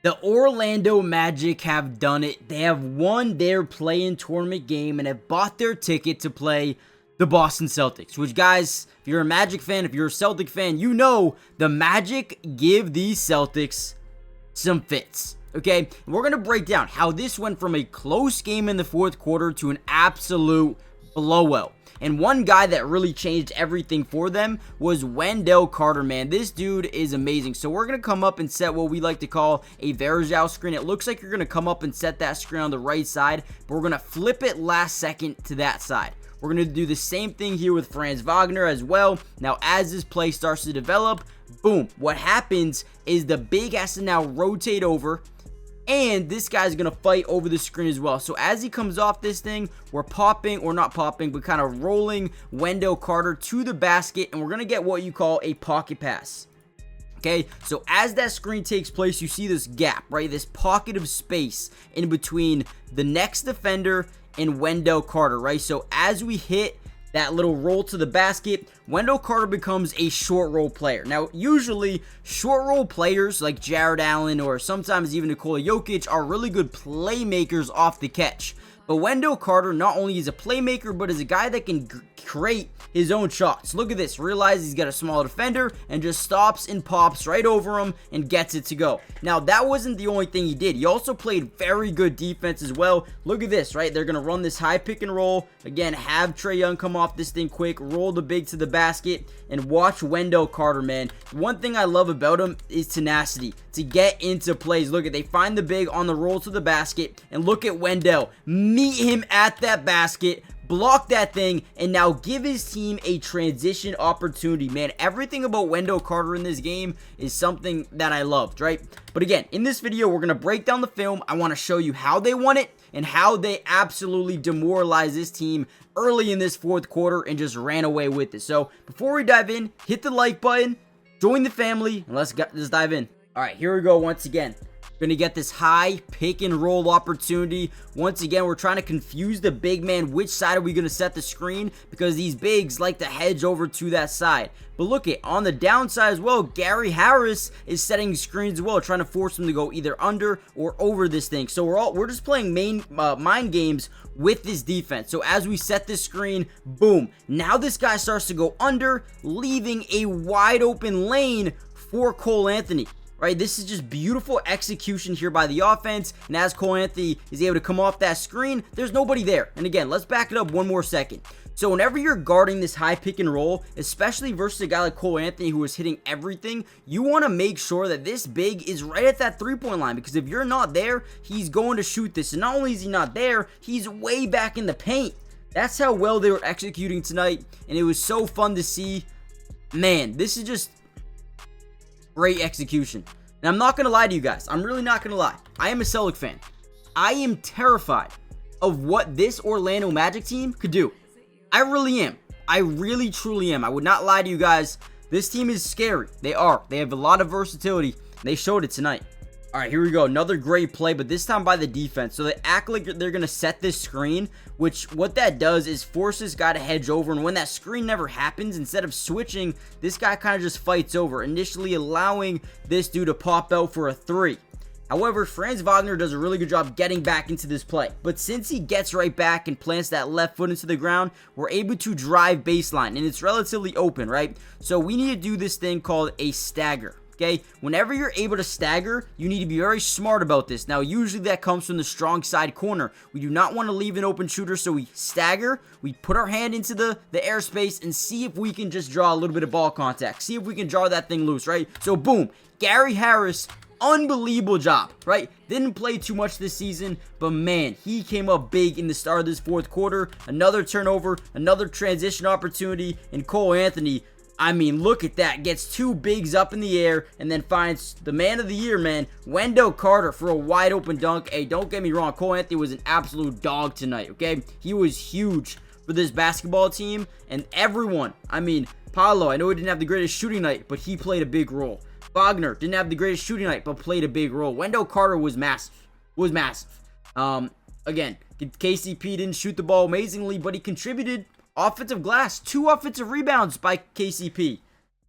The Orlando Magic have done it. They have won their play-in tournament game and have bought their ticket to play the Boston Celtics. Which, guys, if you're a Magic fan, if you're a Celtic fan, you know the Magic give these Celtics some fits. Okay, we're going to break down how this went from a close game in the fourth quarter to an absolute blowout. And one guy that really changed everything for them was Wendell Carter, man. This dude is amazing. So we're going to come up and set what we like to call a Varejao screen. It looks like you're going to come up and set that screen on the right side, but we're going to flip it last second to that side. We're going to do the same thing here with Franz Wagner as well. Now, as this play starts to develop, boom, what happens is the big has to now rotate over, and this guy's going to fight over the screen as well. So as he comes off this thing, we're popping, or not popping, but kind of rolling Wendell Carter to the basket, and we're going to get what you call a pocket pass. Okay, so as that screen takes place, you see this gap, right? This pocket of space in between the next defender and Wendell Carter, right? So as we hit that little roll to the basket, Wendell Carter becomes a short roll player. Now, usually, short roll players like Jared Allen or sometimes even Nikola Jokic are really good playmakers off the catch. But Wendell Carter not only is a playmaker, but is a guy that can create his own shots. Look at this. Realize he's got a small defender and just stops and pops right over him and gets it to go. Now, that wasn't the only thing he did. He also played very good defense as well. Look at this, right? They're going to run this high pick and roll. Again, have Trae Young come off this thing quick, roll the big to the basket, and watch Wendell Carter, man. One thing I love about him is tenacity to get into plays. Look at, they find the big on the roll to the basket, and look at Wendell. Meet him at that basket, block that thing, and now give his team a transition opportunity, man. Everything about Wendell Carter in this game is something that I loved, right? But again, in this video, we're going to break down the film. I want to show you how they won it and how they absolutely demoralized this team early in this fourth quarter and just ran away with it. So before we dive in, hit the like button, join the family, and let's dive in. All right, here we go once again. Going to get this high pick and roll opportunity. Once again, we're trying to confuse the big man. Which side are we going to set the screen? Because these bigs like to hedge over to that side. But look at, on the downside as well, Gary Harris is setting screens as well, trying to force him to go either under or over this thing. So we're just playing mind games with this defense. So as we set this screen, boom. Now this guy starts to go under, leaving a wide open lane for Cole Anthony. Right, this is just beautiful execution here by the offense, and as Cole Anthony is able to come off that screen, there's nobody there. And again, let's back it up one more second. So whenever you're guarding this high pick and roll, especially versus a guy like Cole Anthony who is hitting everything, you want to make sure that this big is right at that three-point line, because if you're not there, he's going to shoot this. And not only is he not there, he's way back in the paint. That's how well they were executing tonight, and it was so fun to see. Man, this is just great execution. And I'm not going to lie to you guys. I'm really not going to lie. I am a Celtic fan. I am terrified of what this Orlando Magic team could do. I really am. I really, truly am. I would not lie to you guys. This team is scary. They are. They have a lot of versatility. They showed it tonight. All right, here we go. Another great play, but this time by the defense. So they act like they're going to set this screen, which what that does is force this guy to hedge over. And when that screen never happens, instead of switching, this guy kind of just fights over, initially allowing this dude to pop out for a three. However, Franz Wagner does a really good job getting back into this play. But since he gets right back and plants that left foot into the ground, we're able to drive baseline, and it's relatively open, right? So we need to do this thing called a stagger. Okay, whenever you're able to stagger, you need to be very smart about this. Now, usually that comes from the strong side corner. We do not want to leave an open shooter, so we stagger. We put our hand into the airspace and see if we can just draw a little bit of ball contact. See if we can draw that thing loose, right? So, boom, Gary Harris, unbelievable job, right? Didn't play too much this season, but man, he came up big in the start of this fourth quarter. Another turnover, another transition opportunity, and Cole Anthony, I mean, look at that. Gets two bigs up in the air and then finds the man of the year, man, Wendell Carter, for a wide open dunk. Hey, don't get me wrong. Cole Anthony was an absolute dog tonight, okay? He was huge for this basketball team, and everyone, I mean, Paolo, I know he didn't have the greatest shooting night, but he played a big role. Wagner didn't have the greatest shooting night, but played a big role. Wendell Carter was massive. Again, KCP didn't shoot the ball amazingly, but he contributed. Offensive glass, 2 offensive rebounds by KCP.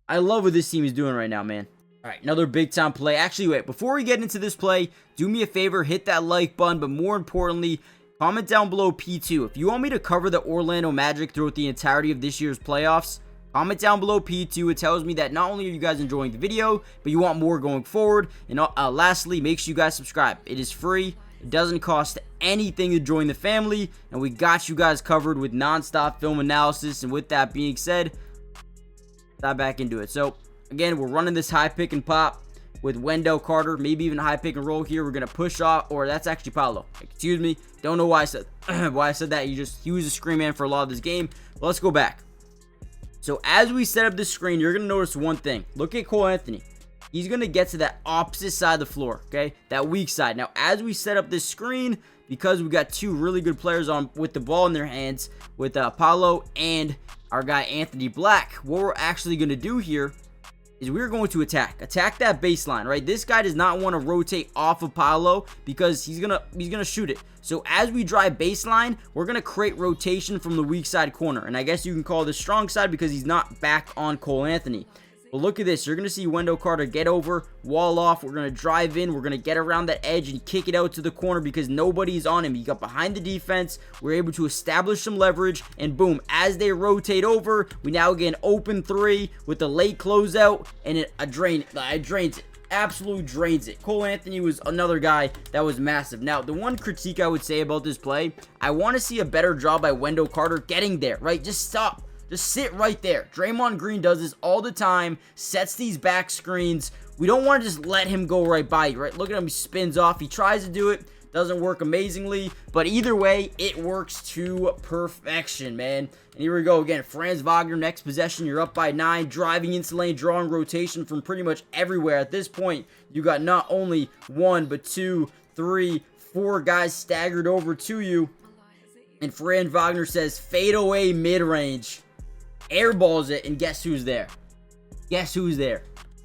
I love what this team is doing right now, man. All right, another big time play. Actually, wait, before we get into this play, do me a favor, hit that like button, but more importantly, comment down below P2. If you want me to cover the Orlando Magic throughout the entirety of this year's playoffs, comment down below P2. It tells me that not only are you guys enjoying the video, but you want more going forward. And lastly, make sure you guys subscribe. It is free. It doesn't cost anything to join the family. And we got you guys covered with non-stop film analysis. And with that being said, dive back into it. So, again, we're running this high pick and pop with Wendell Carter, maybe even a high pick and roll here. We're going to push off, or that's actually Paolo. Excuse me. Don't know why I said that. He was a screen man for a lot of this game. But let's go back. So as we set up this screen, you're going to notice one thing. Look at Cole Anthony. He's going to get to that opposite side of the floor, okay? That weak side. Now, as we set up this screen, because we got two really good players on with the ball in their hands, with Paolo and our guy Anthony Black, what we're actually going to do here is we're going to attack that baseline, right? This guy does not want to rotate off of Paolo because he's gonna shoot it. So as we drive baseline, we're gonna create rotation from the weak side corner, and I guess you can call this strong side because he's not back on Cole Anthony. But look at this. You're going to see Wendell Carter get over, wall off. We're going to drive in. We're going to get around that edge and kick it out to the corner because nobody's on him. He got behind the defense. We're able to establish some leverage. And boom, as they rotate over, we now get an open three with the late closeout. And it drains it. Absolutely drains it. Cole Anthony was another guy that was massive. Now, the one critique I would say about this play, I want to see a better job by Wendell Carter getting there, right? Just stop. Just sit right there. Draymond Green does this all the time, sets these back screens. We don't want to just let him go right by you, right? Look at him, he spins off. He tries to do it, doesn't work amazingly, but either way, it works to perfection, man. And here we go again. Franz Wagner, next possession, you're up by 9, driving into lane, drawing rotation from pretty much everywhere. At this point, you got not only 1, but 2, 3, 4 guys staggered over to you. And Franz Wagner says, fade away mid-range. Airballs it, and guess who's there? Guess who's there?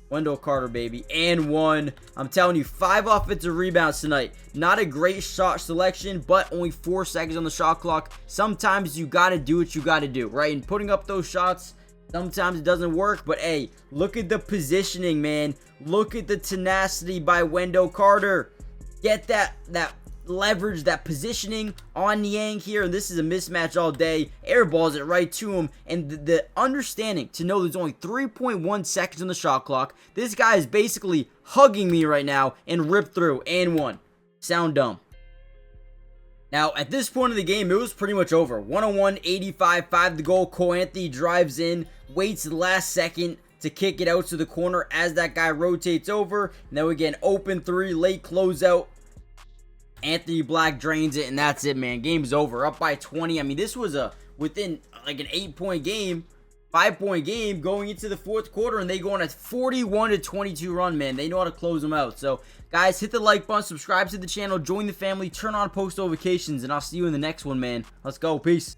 Wendell Carter, baby. And 1. I'm telling you, 5 offensive rebounds tonight. Not a great shot selection, but only 4 seconds on the shot clock. Sometimes you got to do what you got to do, right? And putting up those shots, sometimes it doesn't work. But, hey, look at the positioning, man. Look at the tenacity by Wendell Carter. Get that leverage, that positioning on Niang here, and this is a mismatch all day. Airballs it right to him, and the understanding to know there's only 3.1 seconds on the shot clock. This guy is basically hugging me right now and ripped through and 1. Sound dumb. Now, at this point of the game, it was pretty much over. 101-85, 5 to go. Cole Anthony drives in, waits the last second to kick it out to the corner as that guy rotates over. And then we get an open 3, late closeout. Anthony Black drains it, and that's it, man. Game's over. Up by 20. I mean, this was within like an 8-point game, 5-point game going into the 4th quarter, and they go on a 41-22 run, man. They know how to close them out. So, guys, hit the like button, subscribe to the channel, join the family, turn on post notifications, and I'll see you in the next one, man. Let's go. Peace.